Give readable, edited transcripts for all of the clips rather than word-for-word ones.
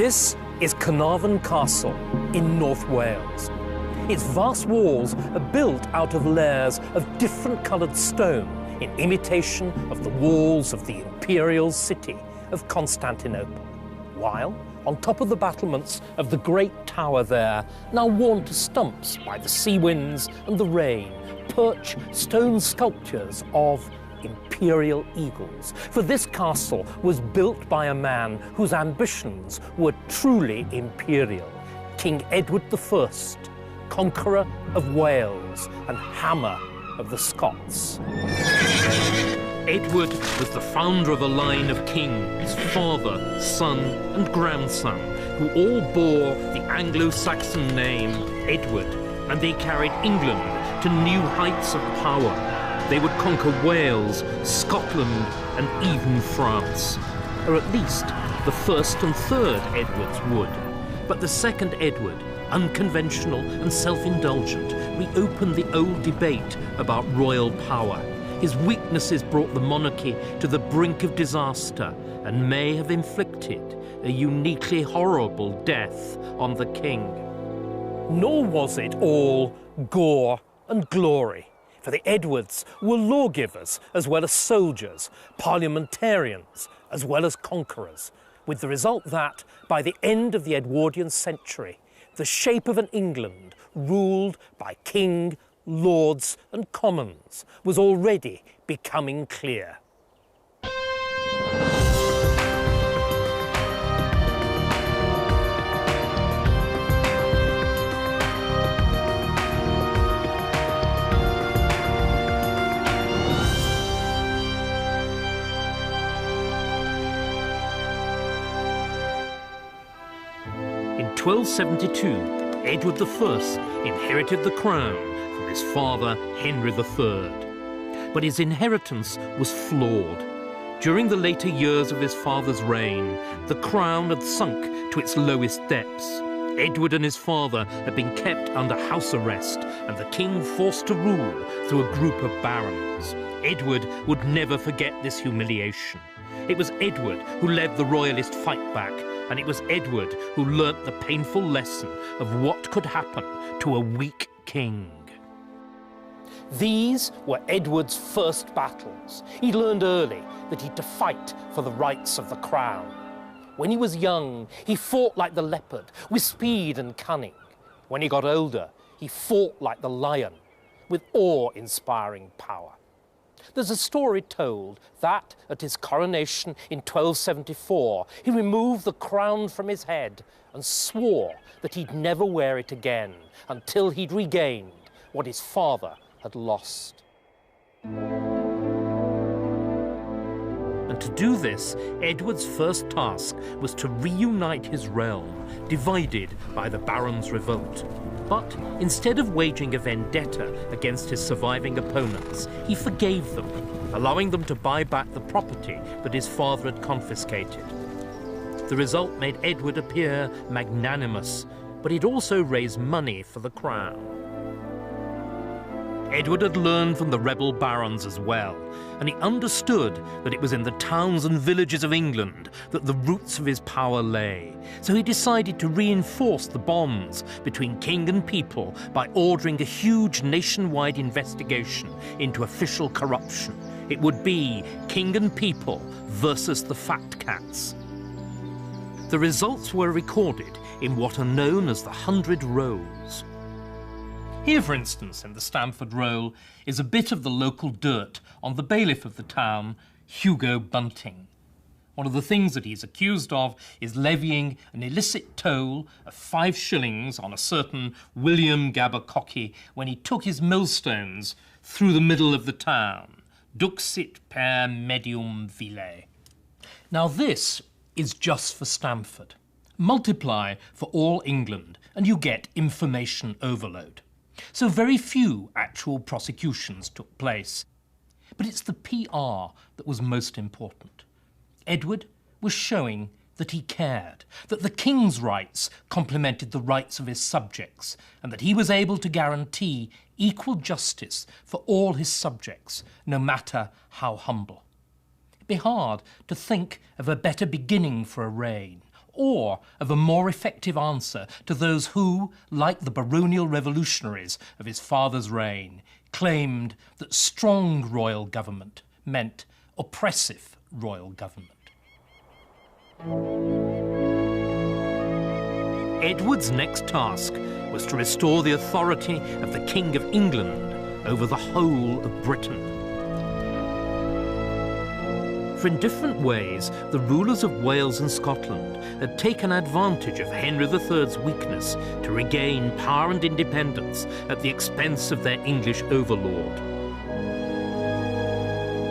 This is Carnarvon Castle in North Wales. Its vast walls are built out of layers of different coloured stone in imitation of the walls of the imperial city of Constantinople, while on top of the battlements of the great tower there, now worn to stumps by the sea winds and the rain, perch stone sculptures of imperial eagles. For this castle was built by a man whose ambitions were truly imperial, King Edward I, conqueror of Wales and hammer of the Scots. Edward was the founder of a line of kings, father, son and grandson, who all bore the Anglo-Saxon name Edward, and they carried England to new heights of power. They would conquer Wales, Scotland and even France. Or at least the first and third Edwards would. But the second Edward, unconventional and self-indulgent, reopened the old debate about royal power. His weaknesses brought the monarchy to the brink of disaster and may have inflicted a uniquely horrible death on the king. Nor was it all gore and glory, for the Edwards were lawgivers as well as soldiers, parliamentarians as well as conquerors, with the result that, by the end of the Edwardian century, the shape of an England ruled by king, lords and commons was already becoming clear. In 1272, Edward I inherited the crown from his father, Henry III. But his inheritance was flawed. During the later years of his father's reign, the crown had sunk to its lowest depths. Edward and his father had been kept under house arrest and the king forced to rule through a group of barons. Edward would never forget this humiliation. It was Edward who led the royalist fight back, and it was Edward who learnt the painful lesson of what could happen to a weak king. These were Edward's first battles. He learned early that he'd to fight for the rights of the crown. When he was young, he fought like the leopard, with speed and cunning. When he got older, he fought like the lion, with awe-inspiring power. There's a story told that, at his coronation in 1274, he removed the crown from his head and swore that he'd never wear it again until he'd regained what his father had lost. And to do this, Edward's first task was to reunite his realm, divided by the barons' revolt. But instead of waging a vendetta against his surviving opponents, he forgave them, allowing them to buy back the property that his father had confiscated. The result made Edward appear magnanimous, but it also raised money for the crown. Edward had learned from the rebel barons as well, and he understood that it was in the towns and villages of England that the roots of his power lay. So he decided to reinforce the bonds between king and people by ordering a huge nationwide investigation into official corruption. It would be king and people versus the fat cats. The results were recorded in what are known as the 100 Rolls. Here, for instance, in the Stamford Roll, is a bit of the local dirt on the bailiff of the town, Hugo Bunting. One of the things that he's accused of is levying an illicit toll of 5 shillings on a certain William Gabbercocky when he took his millstones through the middle of the town. Duxit per medium vile. Now this is just for Stamford. Multiply for all England and you get information overload. So very few actual prosecutions took place. But it's the PR that was most important. Edward was showing that he cared, that the king's rights complemented the rights of his subjects, and that he was able to guarantee equal justice for all his subjects, no matter how humble. It'd be hard to think of a better beginning for a reign. or of a more effective answer to those who, like the baronial revolutionaries of his father's reign, claimed that strong royal government meant oppressive royal government. Edward's next task was to restore the authority of the King of England over the whole of Britain. For in different ways, the rulers of Wales and Scotland had taken advantage of Henry III's weakness to regain power and independence at the expense of their English overlord.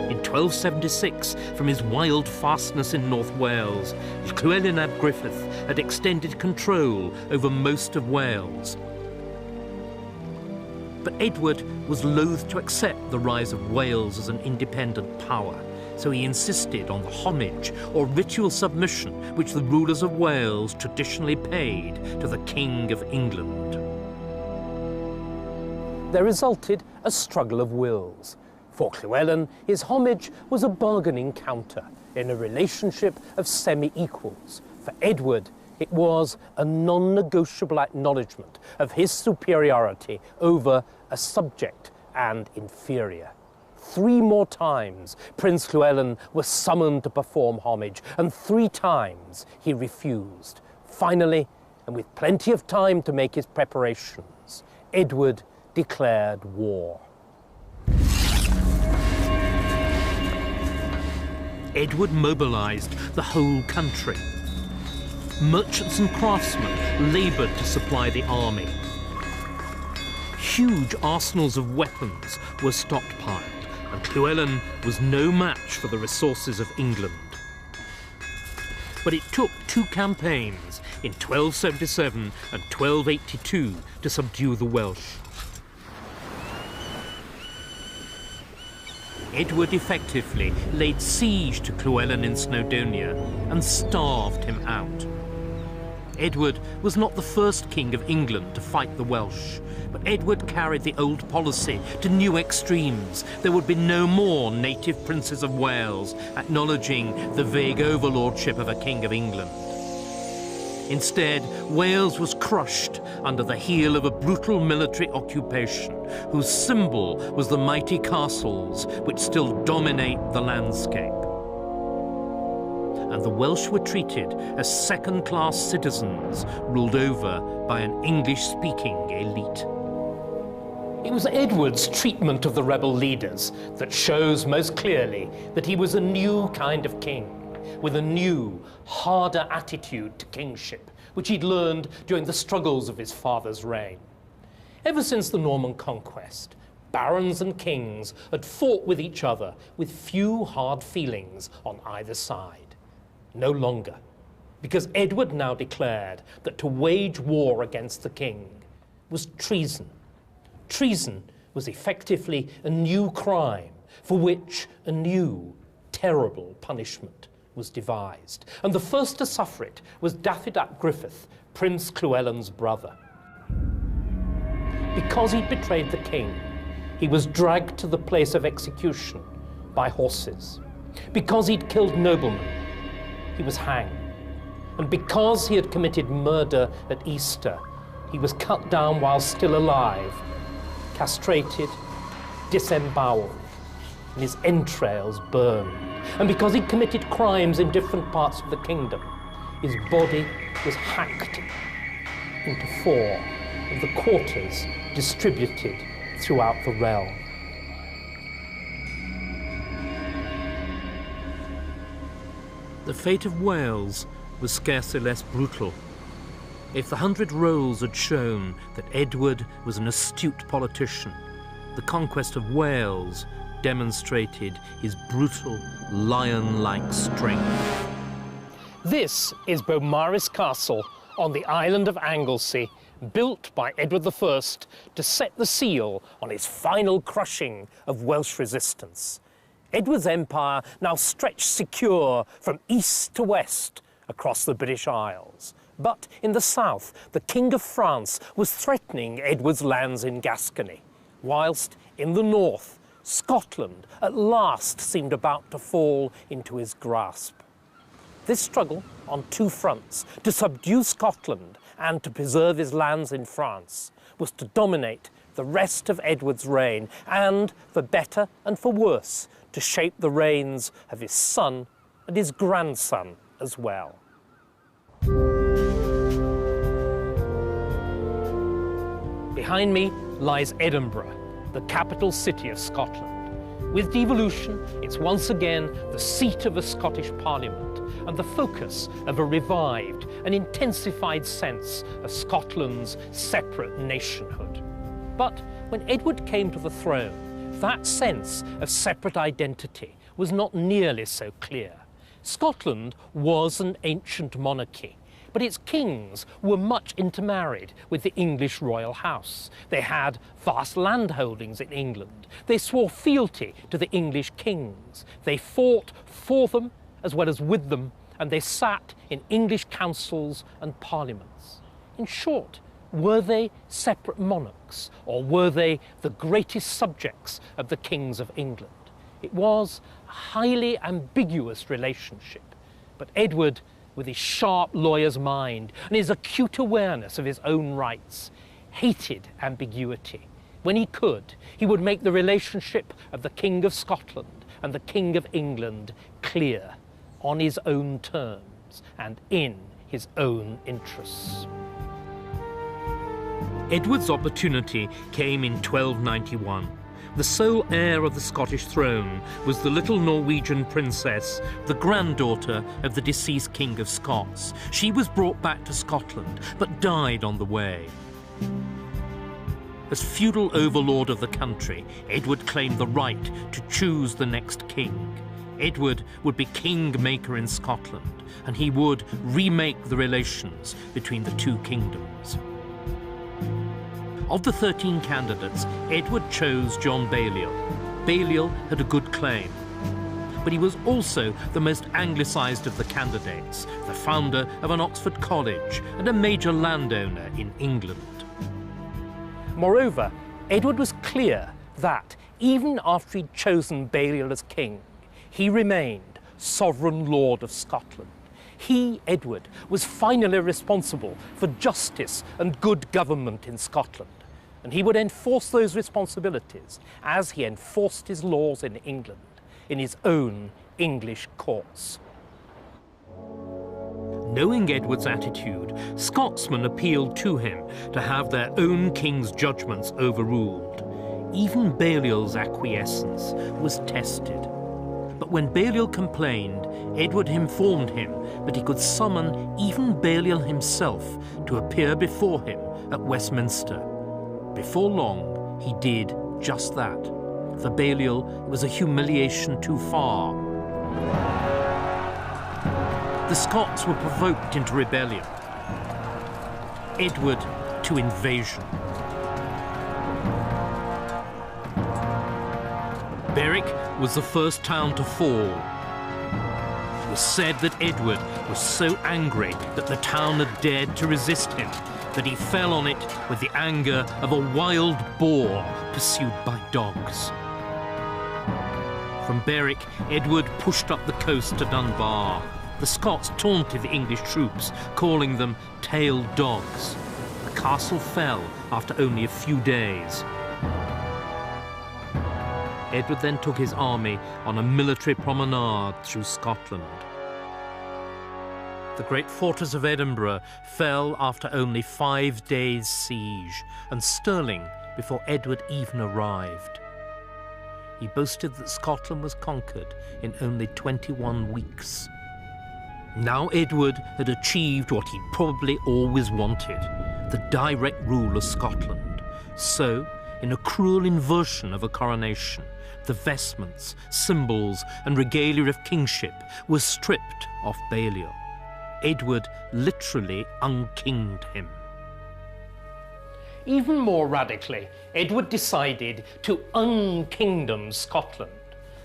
In 1276, from his wild fastness in North Wales, Llewellyn ap Griffith had extended control over most of Wales. But Edward was loath to accept the rise of Wales as an independent power, so he insisted on the homage or ritual submission which the rulers of Wales traditionally paid to the King of England. There resulted a struggle of wills. For Llewellyn, his homage was a bargaining counter in a relationship of semi-equals. For Edward, it was a non-negotiable acknowledgement of his superiority over a subject and inferior. 3 more times Prince Llewellyn was summoned to perform homage, and 3 times he refused. Finally, and with plenty of time to make his preparations, Edward declared war. Edward mobilized the whole country. Merchants and craftsmen labored to supply the army. Huge arsenals of weapons were stockpiled, and Llewellyn was no match for the resources of England. But it took 2 campaigns in 1277 and 1282 to subdue the Welsh. Edward effectively laid siege to Llewellyn in Snowdonia and starved him out. Edward was not the first king of England to fight the Welsh, but Edward carried the old policy to new extremes. There would be no more native princes of Wales acknowledging the vague overlordship of a king of England. Instead, Wales was crushed under the heel of a brutal military occupation whose symbol was the mighty castles which still dominate the landscape. And the Welsh were treated as second-class citizens ruled over by an English-speaking elite. It was Edward's treatment of the rebel leaders that shows most clearly that he was a new kind of king, with a new, harder attitude to kingship, which he'd learned during the struggles of his father's reign. Ever since the Norman conquest, barons and kings had fought with each other with few hard feelings on either side. No longer, because Edward now declared that to wage war against the king was treason. Treason was effectively a new crime for which a new, terrible punishment was devised. And the first to suffer it was Dafydd ap Griffith, Prince Llewellyn's brother. Because he'd betrayed the king, he was dragged to the place of execution by horses. Because he'd killed noblemen, he was hanged. And because he had committed murder at Easter, he was cut down while still alive, castrated, disemboweled, and his entrails burned. And because he'd committed crimes in different parts of the kingdom, his body was hacked into 4 of the quarters distributed throughout the realm. The fate of Wales was scarcely less brutal. If the 100 Rolls had shown that Edward was an astute politician, the conquest of Wales demonstrated his brutal, lion-like strength. This is Beaumaris Castle on the island of Anglesey, built by Edward I to set the seal on his final crushing of Welsh resistance. Edward's empire now stretched secure from east to west across the British Isles. But in the south, the King of France was threatening Edward's lands in Gascony, whilst in the north, Scotland at last seemed about to fall into his grasp. This struggle on two fronts, to subdue Scotland and to preserve his lands in France, was to dominate the rest of Edward's reign and, for better and for worse, to shape the reigns of his son and his grandson as well. Behind me lies Edinburgh, the capital city of Scotland. With devolution, it's once again the seat of a Scottish Parliament and the focus of a revived and intensified sense of Scotland's separate nationhood. But when Edward came to the throne, that sense of separate identity was not nearly so clear. Scotland was an ancient monarchy, but its kings were much intermarried with the English royal house. They had vast landholdings in England. They swore fealty to the English kings. They fought for them as well as with them, and they sat in English councils and parliaments. In short, were they separate monarchs, or were they the greatest subjects of the kings of England? It was a highly ambiguous relationship, but Edward, with his sharp lawyer's mind and his acute awareness of his own rights, hated ambiguity. When he could, he would make the relationship of the King of Scotland and the King of England clear, on his own terms and in his own interests. Edward's opportunity came in 1291. The sole heir of the Scottish throne was the little Norwegian princess, the granddaughter of the deceased King of Scots. She was brought back to Scotland, but died on the way. As feudal overlord of the country, Edward claimed the right to choose the next king. Edward would be kingmaker in Scotland, and he would remake the relations between the two kingdoms. Of the 13 candidates, Edward chose John Balliol. Balliol had a good claim, but he was also the most anglicised of the candidates, the founder of an Oxford college and a major landowner in England. Moreover, Edward was clear that, even after he'd chosen Balliol as king, he remained sovereign lord of Scotland. He, Edward, was finally responsible for justice and good government in Scotland, and he would enforce those responsibilities as he enforced his laws in England, in his own English courts. Knowing Edward's attitude, Scotsmen appealed to him to have their own king's judgments overruled. Even Balliol's acquiescence was tested. But when Balliol complained, Edward informed him that he could summon even Balliol himself to appear before him at Westminster. Before long, he did just that. For Balliol, it was a humiliation too far. The Scots were provoked into rebellion. Edward to invasion. Berwick was the first town to fall. It was said that Edward was so angry that the town had dared to resist him, that he fell on it with the anger of a wild boar pursued by dogs. From Berwick, Edward pushed up the coast to Dunbar. The Scots taunted the English troops, calling them tailed dogs. The castle fell after only a few days. Edward then took his army on a military promenade through Scotland. The great fortress of Edinburgh fell after only 5 days' siege, and Stirling before Edward even arrived. He boasted that Scotland was conquered in only 21 weeks. Now Edward had achieved what he probably always wanted, the direct rule of Scotland. So, in a cruel inversion of a coronation, the vestments, symbols and regalia of kingship were stripped off Balliol. Edward literally unkinged him. Even more radically, Edward decided to unkingdom Scotland.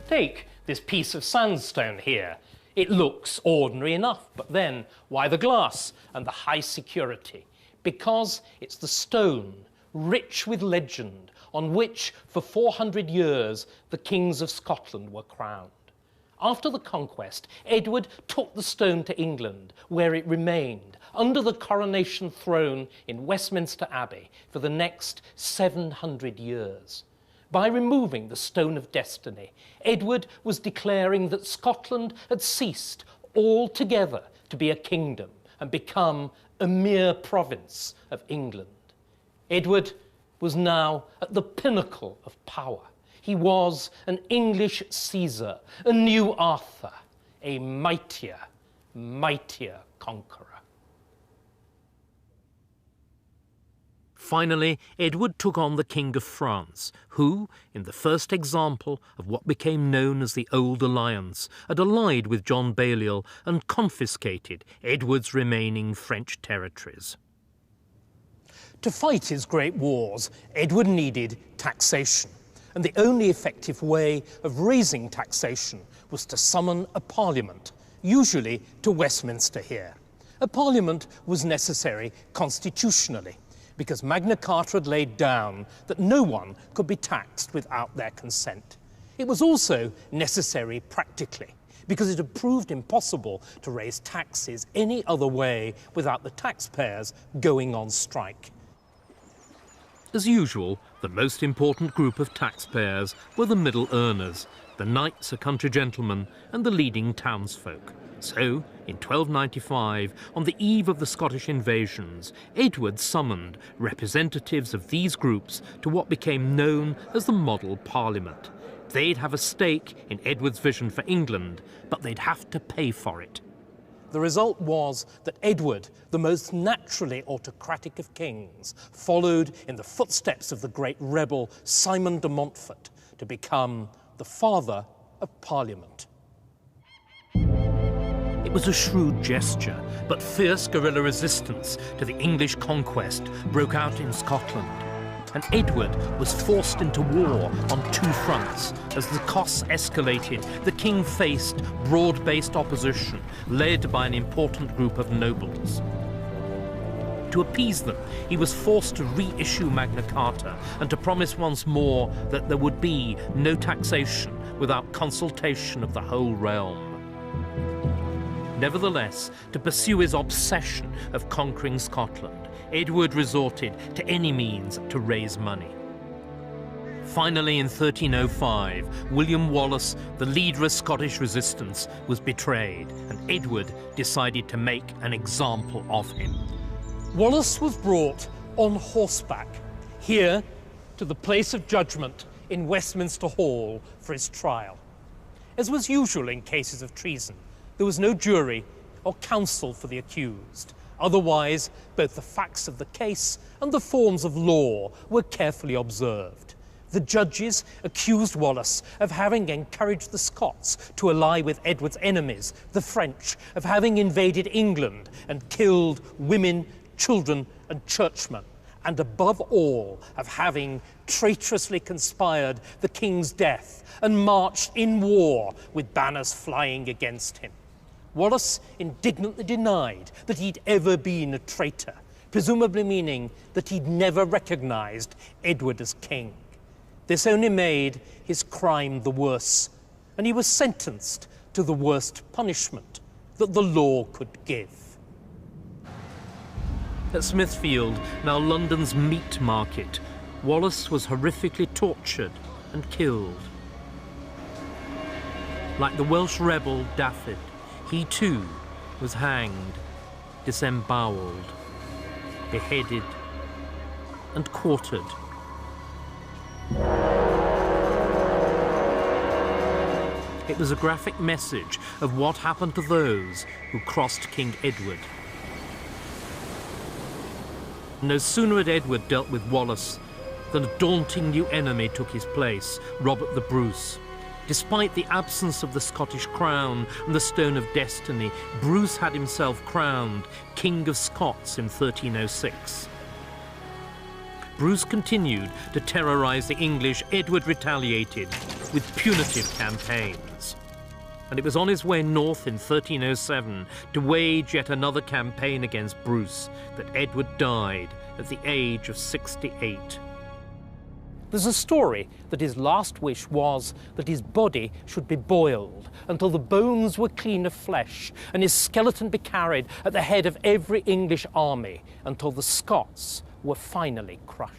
Take this piece of sandstone here. It looks ordinary enough, but then why the glass and the high security? Because it's the stone, rich with legend, on which for 400 years the kings of Scotland were crowned. After the conquest, Edward took the stone to England, where it remained under the coronation throne in Westminster Abbey for the next 700 years. By removing the Stone of Destiny, Edward was declaring that Scotland had ceased altogether to be a kingdom and become a mere province of England. Edward was now at the pinnacle of power. He was an English Caesar, a new Arthur, a mightier, mightier conqueror. Finally, Edward took on the King of France, who, in the first example of what became known as the Old Alliance, had allied with John Balliol and confiscated Edward's remaining French territories. To fight his great wars, Edward needed taxation, and the only effective way of raising taxation was to summon a parliament, usually to Westminster here. A parliament was necessary constitutionally, because Magna Carta had laid down that no one could be taxed without their consent. It was also necessary practically, because it had proved impossible to raise taxes any other way without the taxpayers going on strike. As usual, the most important group of taxpayers were the middle earners, the knights or country gentlemen, and the leading townsfolk. So, in 1295, on the eve of the Scottish invasions, Edward summoned representatives of these groups to what became known as the Model Parliament. They'd have a stake in Edward's vision for England, but they'd have to pay for it. The result was that Edward, the most naturally autocratic of kings, followed in the footsteps of the great rebel Simon de Montfort to become the father of Parliament. It was a shrewd gesture, but fierce guerrilla resistance to the English conquest broke out in Scotland, and Edward was forced into war on two fronts. As the costs escalated, the king faced broad-based opposition led by an important group of nobles. To appease them, he was forced to reissue Magna Carta and to promise once more that there would be no taxation without consultation of the whole realm. Nevertheless, to pursue his obsession of conquering Scotland, Edward resorted to any means to raise money. Finally, in 1305, William Wallace, the leader of Scottish resistance, was betrayed, and Edward decided to make an example of him. Wallace was brought on horseback here to the place of judgment in Westminster Hall for his trial. As was usual in cases of treason, there was no jury or counsel for the accused. Otherwise, both the facts of the case and the forms of law were carefully observed. The judges accused Wallace of having encouraged the Scots to ally with Edward's enemies, the French, of having invaded England and killed women, children, and churchmen, and above all, of having traitorously conspired the king's death and marched in war with banners flying against him. Wallace indignantly denied that he'd ever been a traitor, presumably meaning that he'd never recognized Edward as king. This only made his crime the worse, and he was sentenced to the worst punishment that the law could give. At Smithfield, now London's meat market, Wallace was horrifically tortured and killed. Like the Welsh rebel Dafydd, he too was hanged, disemboweled, beheaded, and quartered. It was a graphic message of what happened to those who crossed King Edward. No sooner had Edward dealt with Wallace than a daunting new enemy took his place, Robert the Bruce. Despite the absence of the Scottish crown and the Stone of Destiny, Bruce had himself crowned King of Scots in 1306. Bruce continued to terrorize the English. Edward retaliated with punitive campaigns. And it was on his way north in 1307 to wage yet another campaign against Bruce that Edward died at the age of 68. There's a story that his last wish was that his body should be boiled until the bones were clean of flesh and his skeleton be carried at the head of every English army until the Scots were finally crushed.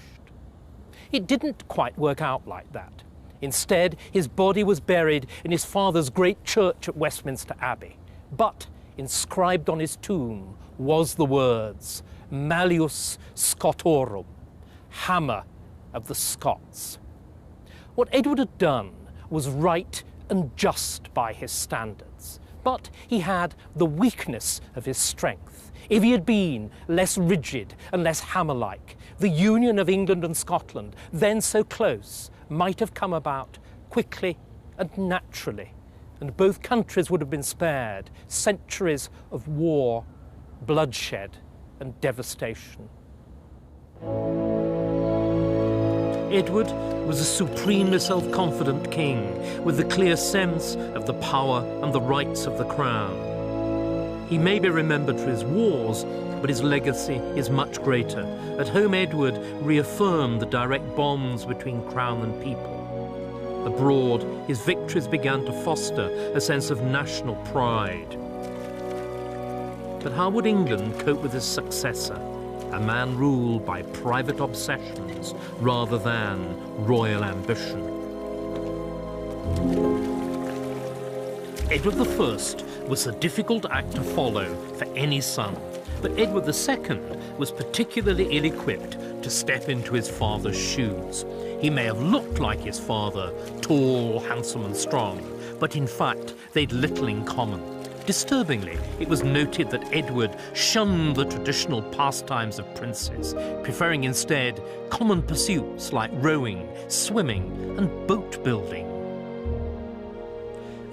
It didn't quite work out like that. Instead, his body was buried in his father's great church at Westminster Abbey. But inscribed on his tomb was the words, Malleus Scotorum, hammer of the Scots. What Edward had done was right and just by his standards, but he had the weakness of his strength. If he had been less rigid and less hammer-like, the union of England and Scotland, then so close, might have come about quickly and naturally, and both countries would have been spared centuries of war, bloodshed, and devastation. Edward was a supremely self-confident king with a clear sense of the power and the rights of the crown. He may be remembered for his wars, but his legacy is much greater. At home, Edward reaffirmed the direct bonds between crown and people. Abroad, his victories began to foster a sense of national pride. But how would England cope with his successor, a man ruled by private obsessions rather than royal ambition? Edward I was a difficult act to follow for any son, but Edward II was particularly ill-equipped to step into his father's shoes. He may have looked like his father, tall, handsome and strong, but in fact they'd little in common. Disturbingly, it was noted that Edward shunned the traditional pastimes of princes, preferring instead common pursuits like rowing, swimming and boat building.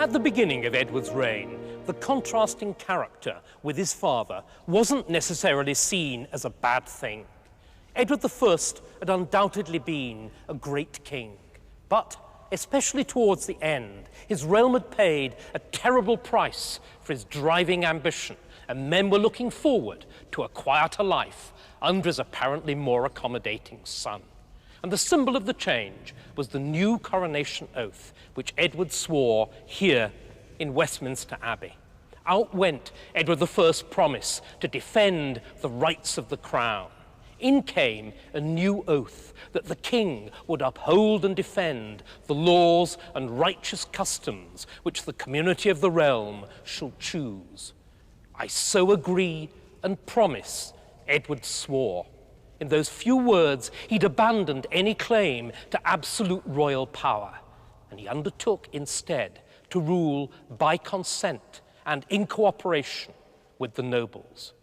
At the beginning of Edward's reign, the contrasting character with his father wasn't necessarily seen as a bad thing. Edward I had undoubtedly been a great king, but especially towards the end, his realm had paid a terrible price for his driving ambition, and men were looking forward to a quieter life under his apparently more accommodating son. And the symbol of the change was the new coronation oath, which Edward swore here in Westminster Abbey. Out went Edward I's promise to defend the rights of the crown. In came a new oath that the king would uphold and defend the laws and righteous customs which the community of the realm shall choose. I so agree and promise, Edward swore. In those few words, he'd abandoned any claim to absolute royal power, and he undertook instead to rule by consent and in cooperation with the nobles.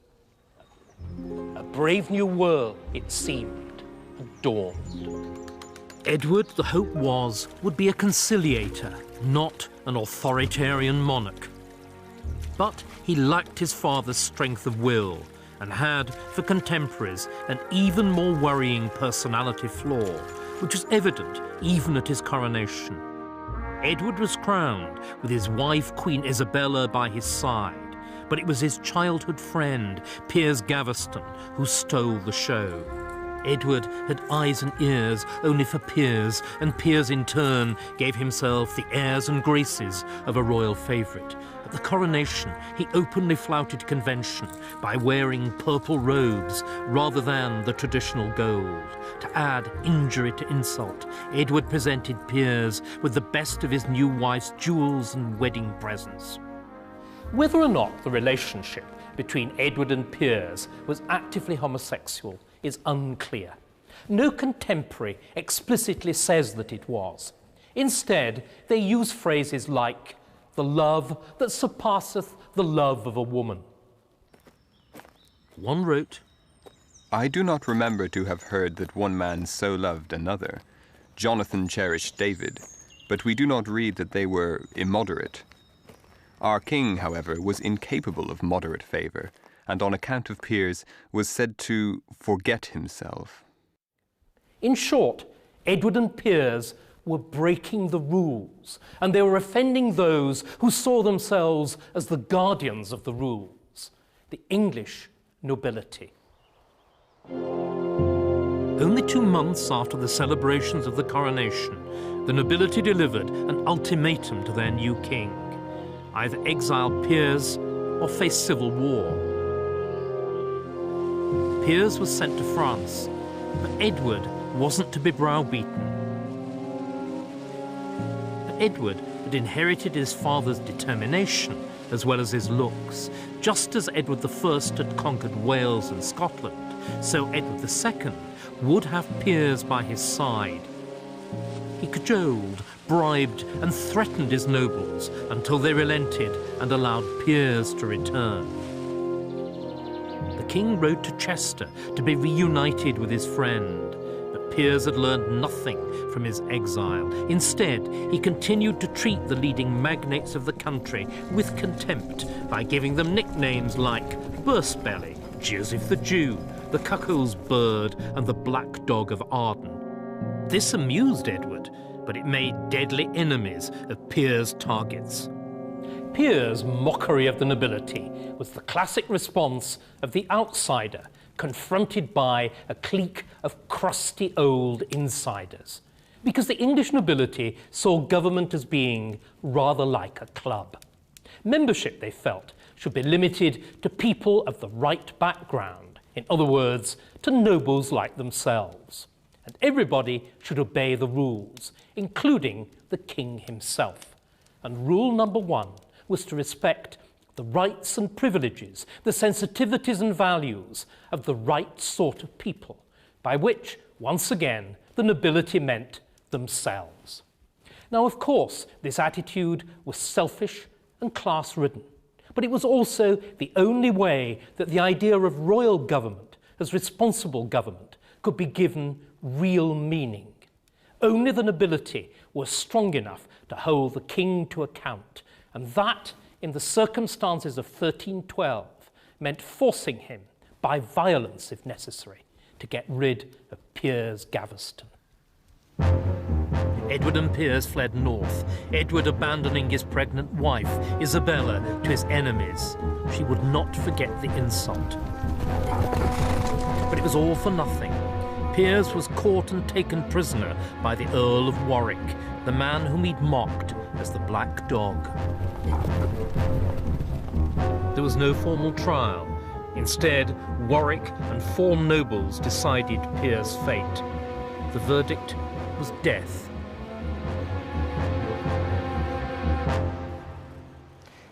A brave new world, it seemed, had dawned. Edward, the hope was, would be a conciliator, not an authoritarian monarch. But he lacked his father's strength of will and had, for contemporaries, an even more worrying personality flaw, which was evident even at his coronation. Edward was crowned with his wife, Queen Isabella, by his side, but it was his childhood friend, Piers Gaveston, who stole the show. Edward had eyes and ears only for Piers, and Piers in turn gave himself the airs and graces of a royal favourite. At the coronation, he openly flouted convention by wearing purple robes rather than the traditional gold. To add injury to insult, Edward presented Piers with the best of his new wife's jewels and wedding presents. Whether or not the relationship between Edward and Piers was actively homosexual is unclear. No contemporary explicitly says that it was. Instead, they use phrases like, "the love that surpasseth the love of a woman." One wrote, I do not remember to have heard that one man so loved another. Jonathan cherished David, but we do not read that they were immoderate. Our king, however, was incapable of moderate favour, and on account of Piers was said to forget himself. In short, Edward and Piers were breaking the rules, and they were offending those who saw themselves as the guardians of the rules, the English nobility. Only 2 months after the celebrations of the coronation, the nobility delivered an ultimatum to their new king: either exile Piers or face civil war. Piers was sent to France, but Edward wasn't to be browbeaten. But Edward had inherited his father's determination as well as his looks. Just as Edward I had conquered Wales and Scotland, so Edward II would have Piers by his side. He cajoled, bribed and threatened his nobles until they relented and allowed Piers to return. The king rode to Chester to be reunited with his friend, but Piers had learned nothing from his exile. Instead, he continued to treat the leading magnates of the country with contempt by giving them nicknames like Burstbelly, Joseph the Jew, the Cuckoo's Bird and the Black Dog of Arden. This amused Edward, but it made deadly enemies of Piers' targets. Piers' mockery of the nobility was the classic response of the outsider confronted by a clique of crusty old insiders, because the English nobility saw government as being rather like a club. Membership, they felt, should be limited to people of the right background, in other words, to nobles like themselves. And everybody should obey the rules, including the king himself. And rule number 1 was to respect the rights and privileges, the sensitivities and values of the right sort of people, by which, once again, the nobility meant themselves. Now, of course, this attitude was selfish and class-ridden, but it was also the only way that the idea of royal government as responsible government could be given real meaning. Only the nobility was strong enough to hold the king to account, and that, in the circumstances of 1312, meant forcing him, by violence if necessary, to get rid of Piers Gaveston. Edward and Piers fled north, Edward abandoning his pregnant wife, Isabella, to his enemies. She would not forget the insult. But it was all for nothing. Piers was caught and taken prisoner by the Earl of Warwick, the man whom he'd mocked as the Black Dog. There was no formal trial. Instead, Warwick and 4 nobles decided Piers' fate. The verdict was death.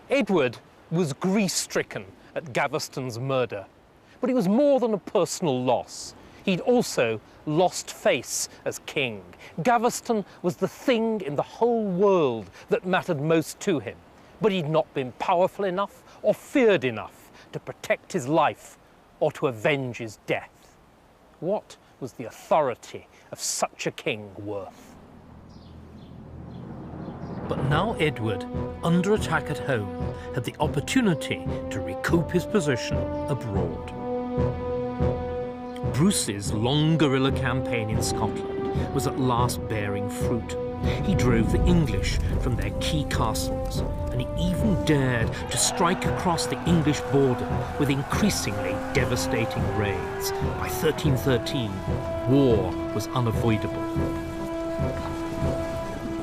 Edward was grief-stricken at Gaveston's murder, but it was more than a personal loss. He'd also lost face as king. Gaveston was the thing in the whole world that mattered most to him, but he'd not been powerful enough or feared enough to protect his life or to avenge his death. What was the authority of such a king worth? But now Edward, under attack at home, had the opportunity to recoup his position abroad. Bruce's long guerrilla campaign in Scotland was at last bearing fruit. He drove the English from their key castles, and he even dared to strike across the English border with increasingly devastating raids. By 1313, war was unavoidable.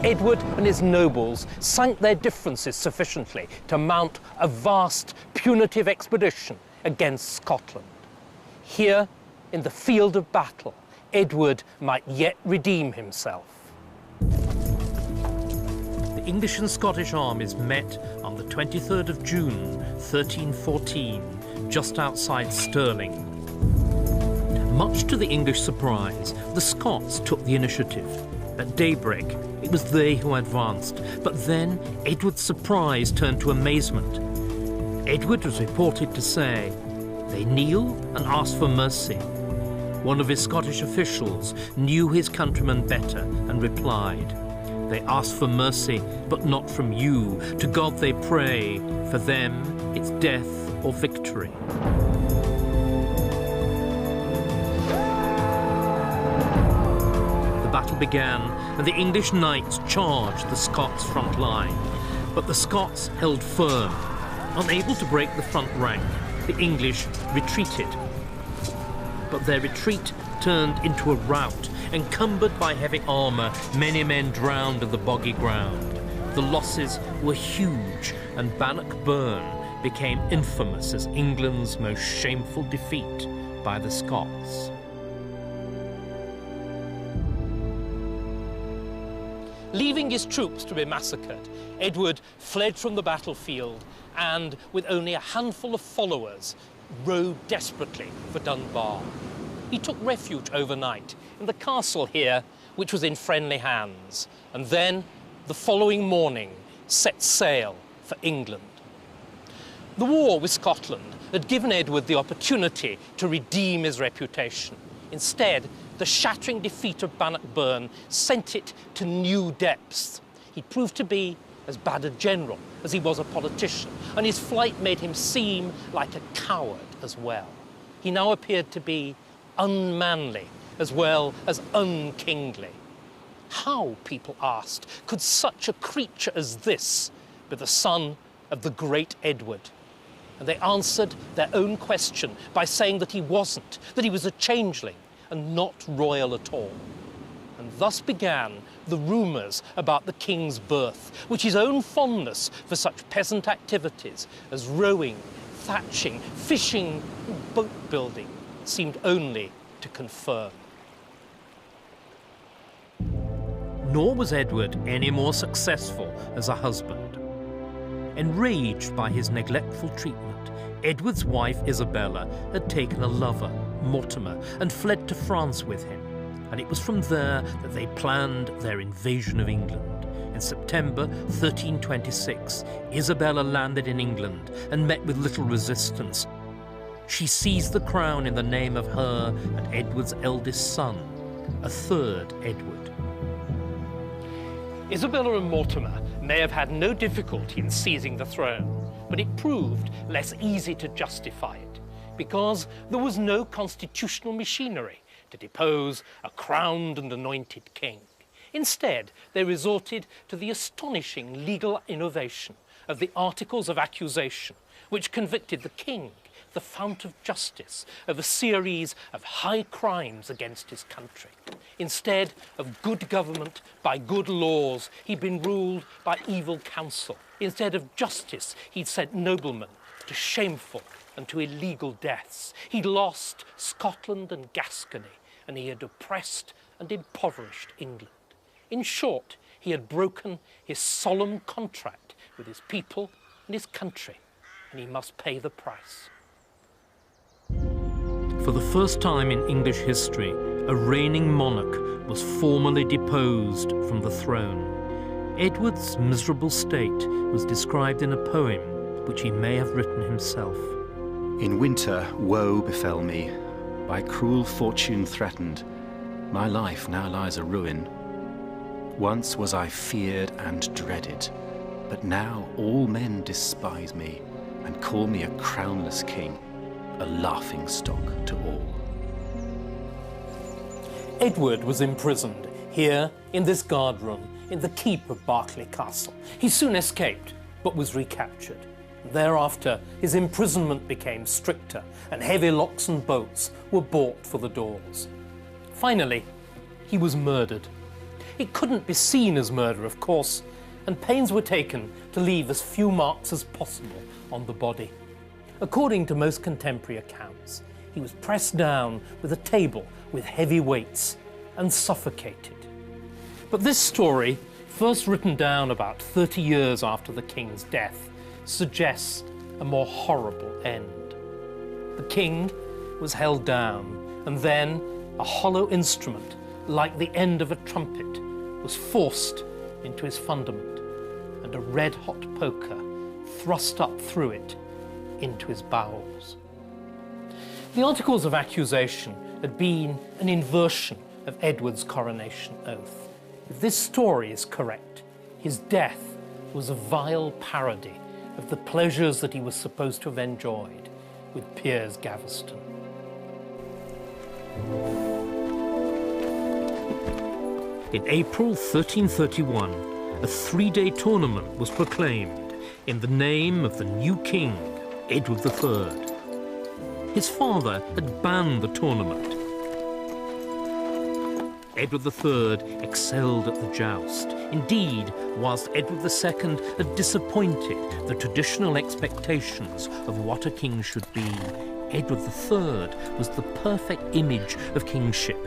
Edward and his nobles sank their differences sufficiently to mount a vast punitive expedition against Scotland. Here, in the field of battle, Edward might yet redeem himself. The English and Scottish armies met on the 23rd of June, 1314, just outside Stirling. Much to the English surprise, the Scots took the initiative. At daybreak, it was they who advanced, but then Edward's surprise turned to amazement. Edward was reported to say, "They kneel and ask for mercy." One of his Scottish officials knew his countrymen better and replied, "They ask for mercy, but not from you. To God they pray. For them, it's death or victory." The battle began, and the English knights charged the Scots' front line. But the Scots held firm. Unable to break the front rank, the English retreated. But their retreat turned into a rout. Encumbered by heavy armour, many men drowned in the boggy ground. The losses were huge, and Bannockburn became infamous as England's most shameful defeat by the Scots. Leaving his troops to be massacred, Edward fled from the battlefield and, with only a handful of followers, rode desperately for Dunbar. He took refuge overnight in the castle here, which was in friendly hands, and then, the following morning, set sail for England. The war with Scotland had given Edward the opportunity to redeem his reputation. Instead, the shattering defeat of Bannockburn sent it to new depths. He proved to be as bad a general as he was a politician, and his flight made him seem like a coward as well. He now appeared to be unmanly as well as unkingly. How, people asked, could such a creature as this be the son of the great Edward? And they answered their own question by saying that he wasn't, that he was a changeling and not royal at all. And thus began the rumours about the king's birth, which his own fondness for such peasant activities as rowing, thatching, fishing, and boat building seemed only to confirm. Nor was Edward any more successful as a husband. Enraged by his neglectful treatment, Edward's wife Isabella had taken a lover, Mortimer, and fled to France with him, and it was from there that they planned their invasion of England. In September 1326, Isabella landed in England and met with little resistance. She seized the crown in the name of her and Edward's eldest son, a third Edward. Isabella and Mortimer may have had no difficulty in seizing the throne, but it proved less easy to justify it, because there was no constitutional machinery to depose a crowned and anointed king. Instead, they resorted to the astonishing legal innovation of the Articles of Accusation, which convicted the king, the fount of justice, of a series of high crimes against his country. Instead of good government by good laws, he'd been ruled by evil counsel. Instead of justice, he'd sent noblemen to shameful and to illegal deaths. He'd lost Scotland and Gascony, and he had oppressed and impoverished England. In short, he had broken his solemn contract with his people and his country, and he must pay the price. For the first time in English history, a reigning monarch was formally deposed from the throne. Edward's miserable state was described in a poem which he may have written himself. In winter, woe befell me. By cruel fortune threatened, my life now lies a ruin. Once was I feared and dreaded, but now all men despise me and call me a crownless king, a laughingstock to all. Edward was imprisoned here in this guardroom in the keep of Berkeley Castle. He soon escaped, but was recaptured. Thereafter, his imprisonment became stricter, and heavy locks and bolts were bought for the doors. Finally, he was murdered. It couldn't be seen as murder, of course, and pains were taken to leave as few marks as possible on the body. According to most contemporary accounts, he was pressed down with a table with heavy weights and suffocated. But this story, first written down about 30 years after the king's death, suggests a more horrible end. The king was held down, and then a hollow instrument, like the end of a trumpet, was forced into his fundament, and a red-hot poker thrust up through it into his bowels. The Articles of Accusation had been an inversion of Edward's coronation oath. If this story is correct, his death was a vile parody of the pleasures that he was supposed to have enjoyed with Piers Gaveston. In April 1331, a three-day tournament was proclaimed in the name of the new king, Edward III. His father had banned the tournament. Edward III excelled at the joust. Indeed, whilst Edward II had disappointed the traditional expectations of what a king should be, Edward III was the perfect image of kingship.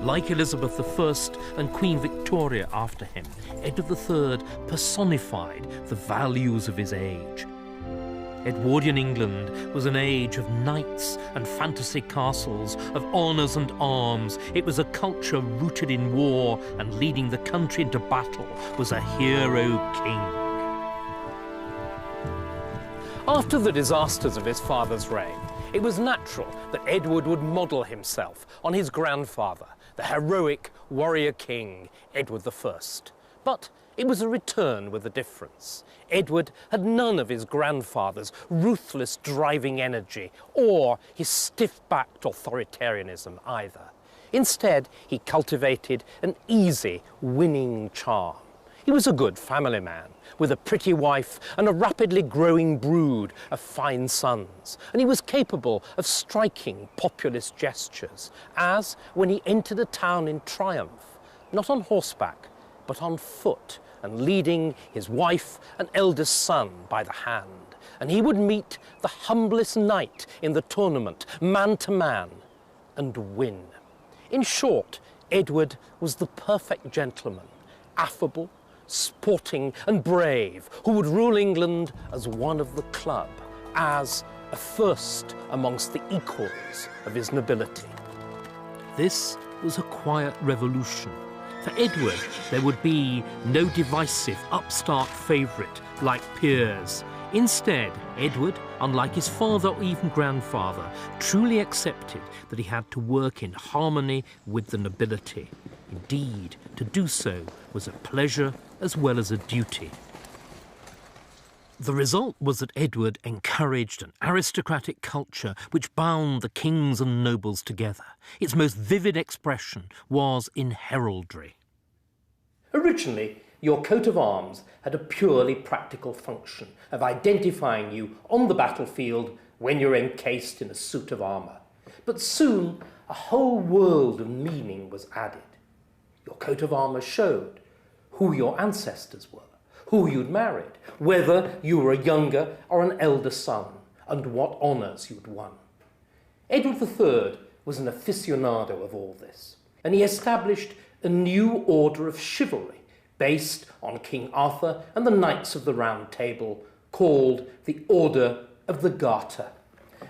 Like Elizabeth I and Queen Victoria after him, Edward III personified the values of his age. Edwardian England was an age of knights and fantasy castles, of honours and arms. It was a culture rooted in war, and leading the country into battle was a hero king. After the disasters of his father's reign, it was natural that Edward would model himself on his grandfather, the heroic warrior king, Edward I. But it was a return with a difference. Edward had none of his grandfather's ruthless driving energy or his stiff-backed authoritarianism either. Instead, he cultivated an easy, winning charm. He was a good family man, with a pretty wife and a rapidly growing brood of fine sons, and he was capable of striking populist gestures, as when he entered a town in triumph, not on horseback, but on foot, and leading his wife and eldest son by the hand. And he would meet the humblest knight in the tournament, man to man, and win. In short, Edward was the perfect gentleman, affable, sporting and brave, who would rule England as one of the club, as a first amongst the equals of his nobility. This was a quiet revolution. For Edward, there would be no divisive, upstart favourite like Piers. Instead, Edward, unlike his father or even grandfather, truly accepted that he had to work in harmony with the nobility. Indeed, to do so was a pleasure as well as a duty. The result was that Edward encouraged an aristocratic culture which bound the kings and nobles together. Its most vivid expression was in heraldry. Originally, your coat of arms had a purely practical function of identifying you on the battlefield when you're encased in a suit of armour. But soon, a whole world of meaning was added. Your coat of armour showed who your ancestors were, who you'd married, whether you were a younger or an elder son, and what honours you'd won. Edward III was an aficionado of all this, and he established a new order of chivalry based on King Arthur and the Knights of the Round Table, called the Order of the Garter.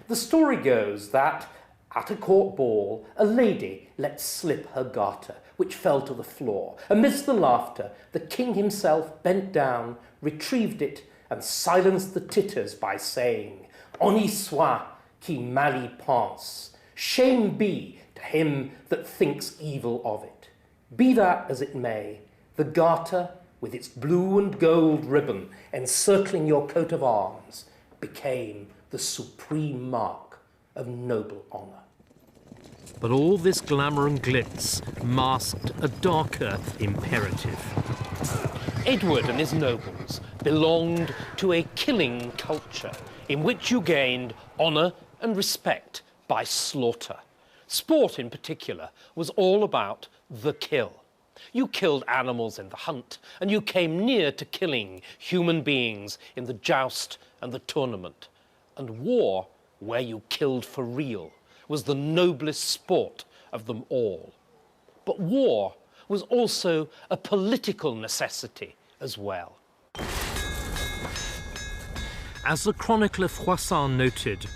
The story goes that at a court ball, a lady let slip her garter, which fell to the floor. Amidst the laughter, the king himself bent down, retrieved it, and silenced the titters by saying, "Honi soit qui mal y pense. Shame be to him that thinks evil of it." Be that as it may, the garter, with its blue and gold ribbon encircling your coat of arms, became the supreme mark of noble honour. But all this glamour and glitz masked a darker imperative. Edward and his nobles belonged to a killing culture in which you gained honour and respect by slaughter. Sport in particular was all about the kill. You killed animals in the hunt, and you came near to killing human beings in the joust and the tournament. And war, where you killed for real, was the noblest sport of them all. But war was also a political necessity as well. As the chronicler Froissart noted,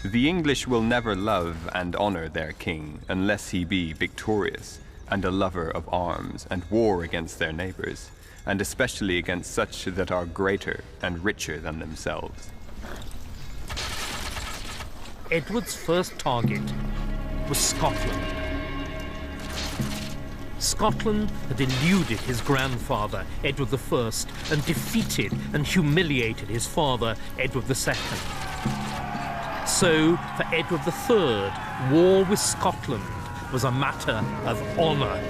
"The English will never love and honour their king unless he be victorious, and a lover of arms, and war against their neighbours, and especially against such that are greater and richer than themselves." Edward's first target was Scotland. Scotland had eluded his grandfather, Edward I, and defeated and humiliated his father, Edward II. So, for Edward III, war with Scotland was a matter of honour.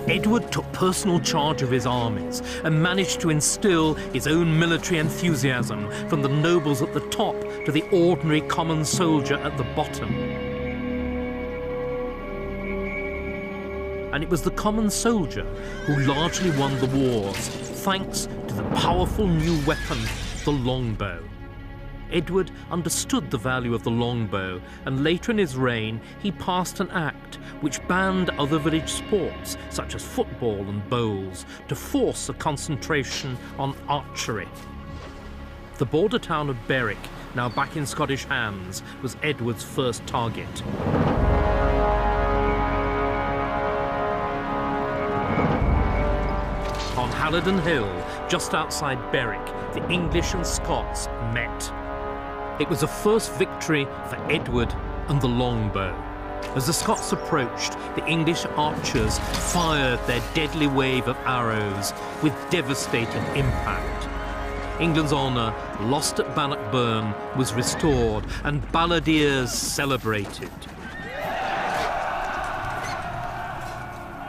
Edward took personal charge of his armies and managed to instill his own military enthusiasm from the nobles at the top to the ordinary common soldier at the bottom. and it was the common soldier who largely won the wars, thanks to the powerful new weapon, the longbow. Edward understood the value of the longbow, and later in his reign he passed an act which banned other village sports, such as football and bowls, to force a concentration on archery. The border town of Berwick, now back in Scottish hands, was Edward's first target. On Halidon Hill, just outside Berwick, the English and Scots met. It was a first victory for Edward and the longbow. As the Scots approached, the English archers fired their deadly wave of arrows with devastating impact. England's honour, lost at Bannockburn, was restored, and balladeers celebrated.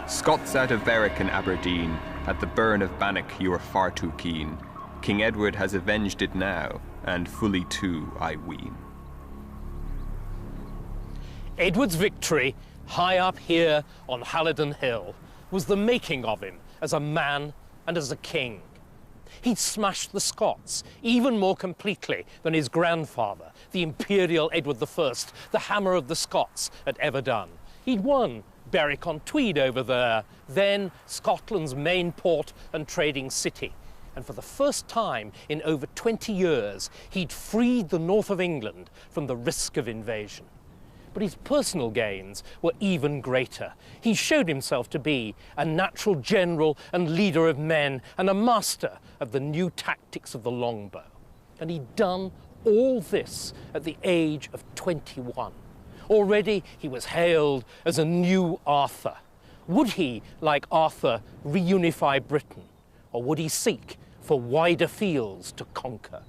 Scots out of Berwick and Aberdeen, at the burn of Bannock you are far too keen. King Edward has avenged it now, and fully too, I ween. Edward's victory, high up here on Halidon Hill, was the making of him as a man and as a king. He'd smashed the Scots even more completely than his grandfather, the Imperial Edward I, the Hammer of the Scots, had ever done. He'd won Berwick-on-Tweed over there, then Scotland's main port and trading city. And for the first time in over 20 years, he'd freed the north of England from the risk of invasion. But his personal gains were even greater. He showed himself to be a natural general and leader of men and a master of the new tactics of the longbow. And he'd done all this at the age of 21. Already he was hailed as a new Arthur. Would he, like Arthur, reunify Britain? Or would he seek for wider fields to conquer?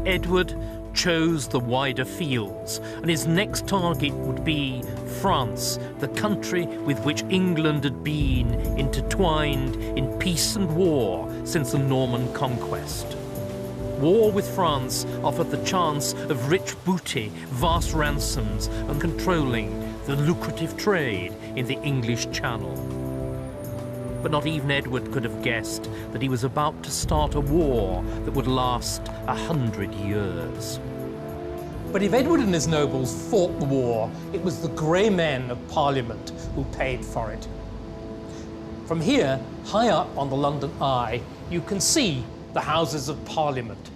Edward chose the wider fields, and his next target would be France, the country with which England had been intertwined in peace and war since the Norman conquest. War with France offered the chance of rich booty, vast ransoms, and controlling the lucrative trade in the English Channel. But not even Edward could have guessed that he was about to start a war that would last 100 years. But if Edward and his nobles fought the war, it was the grey men of Parliament who paid for it. From here, high up on the London Eye, you can see the Houses of Parliament.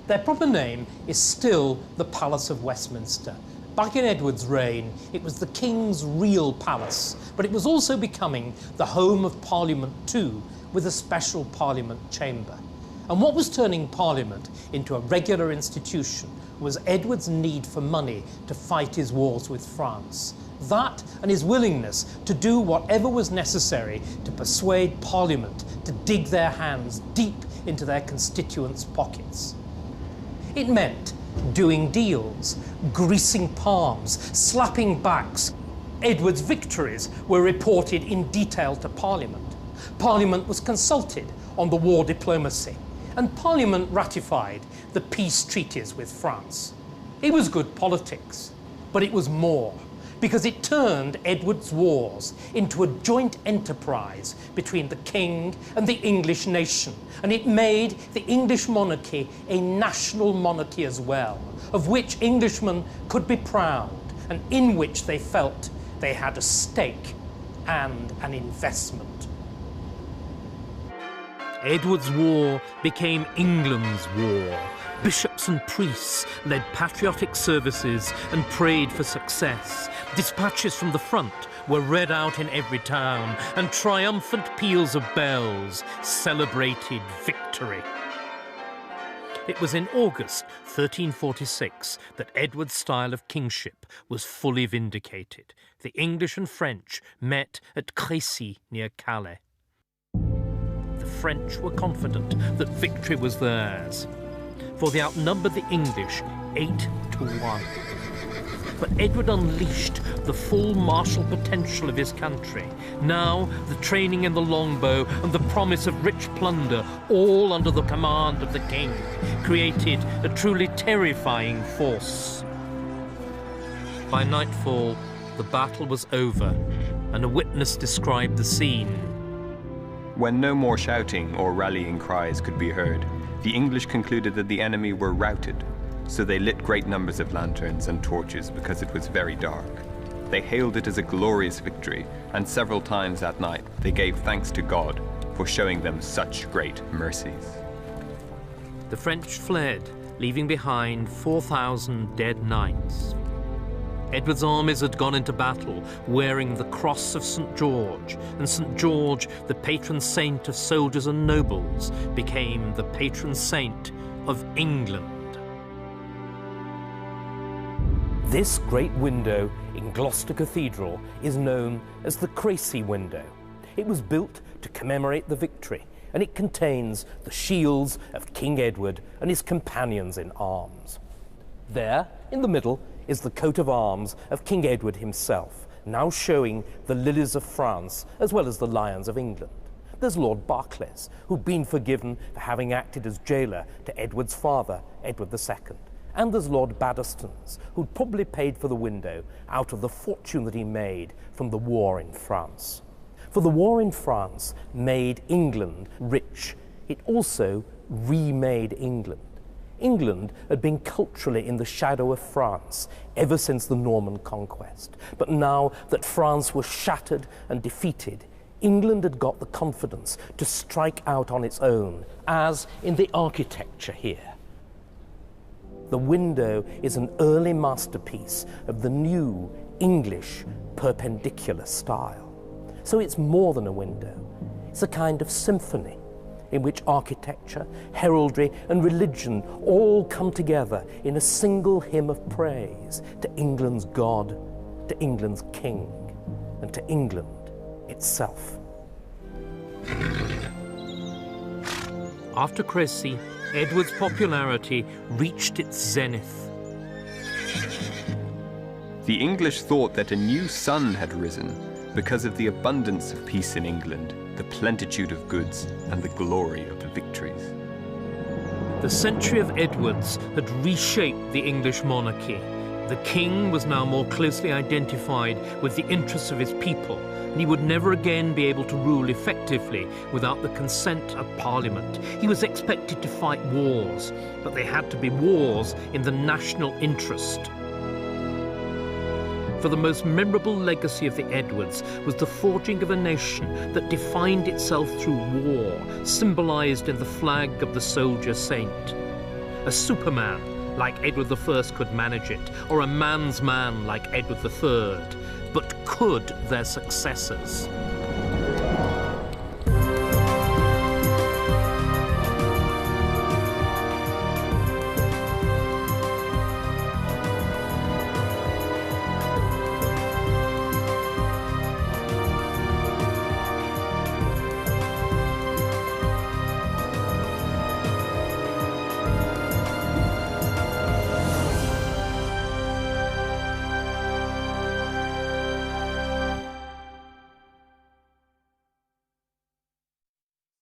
Their proper name is still the Palace of Westminster. Back in Edward's reign, it was the King's real palace, but it was also becoming the home of Parliament too, with a special Parliament chamber. And what was turning Parliament into a regular institution was Edward's need for money to fight his wars with France. That and his willingness to do whatever was necessary to persuade Parliament to dig their hands deep into their constituents' pockets. It meant doing deals, greasing palms, slapping backs. Edward's victories were reported in detail to Parliament. Parliament was consulted on the war diplomacy, and Parliament ratified the peace treaties with France. It was good politics, but it was more, because it turned Edward's wars into a joint enterprise between the king and the English nation, and it made the English monarchy a national monarchy as well, of which Englishmen could be proud and in which they felt they had a stake and an investment. Edward's war became England's war. Bishops and priests led patriotic services and prayed for success. Dispatches from the front were read out in every town, and triumphant peals of bells celebrated victory. It was in August 1346 that Edward's style of kingship was fully vindicated. The English and French met at Crécy near Calais. The French were confident that victory was theirs, for they outnumbered the English 8-1. But Edward unleashed the full martial potential of his country. Now, the training in the longbow and the promise of rich plunder, all under the command of the king, created a truly terrifying force. By nightfall, the battle was over, and a witness described the scene. When no more shouting or rallying cries could be heard, the English concluded that the enemy were routed, so they lit great numbers of lanterns and torches because it was very dark. They hailed it as a glorious victory, and several times that night they gave thanks to God for showing them such great mercies. The French fled, leaving behind 4,000 dead knights. Edward's armies had gone into battle wearing the cross of St. George, and St. George, the patron saint of soldiers and nobles, became the patron saint of England. This great window in Gloucester Cathedral is known as the Crecy window. It was built to commemorate the victory, and it contains the shields of King Edward and his companions in arms. There, in the middle, is the coat of arms of King Edward himself, now showing the lilies of France as well as the lions of England. There's Lord Berkeley, who'd been forgiven for having acted as jailer to Edward's father, Edward II. And there's Lord Badeston's, who'd probably paid for the window out of the fortune that he made from the war in France. For the war in France made England rich. It also remade England. England had been culturally in the shadow of France ever since the Norman conquest. But now that France was shattered and defeated, England had got the confidence to strike out on its own, as in the architecture here. The window is an early masterpiece of the new English perpendicular style. So it's more than a window. It's a kind of symphony in which architecture, heraldry, and religion all come together in a single hymn of praise to England's God, to England's King, and to England itself. After Crecy, Edward's popularity reached its zenith. The English thought that a new sun had risen because of the abundance of peace in England, the plenitude of goods, and the glory of the victories. The century of Edwards had reshaped the English monarchy. The king was now more closely identified with the interests of his people, and he would never again be able to rule effectively without the consent of Parliament. He was expected to fight wars, but they had to be wars in the national interest. For the most memorable legacy of the Edwards was the forging of a nation that defined itself through war, symbolized in the flag of the soldier saint. A superman like Edward I could manage it, or a man's man like Edward III, but could their successors?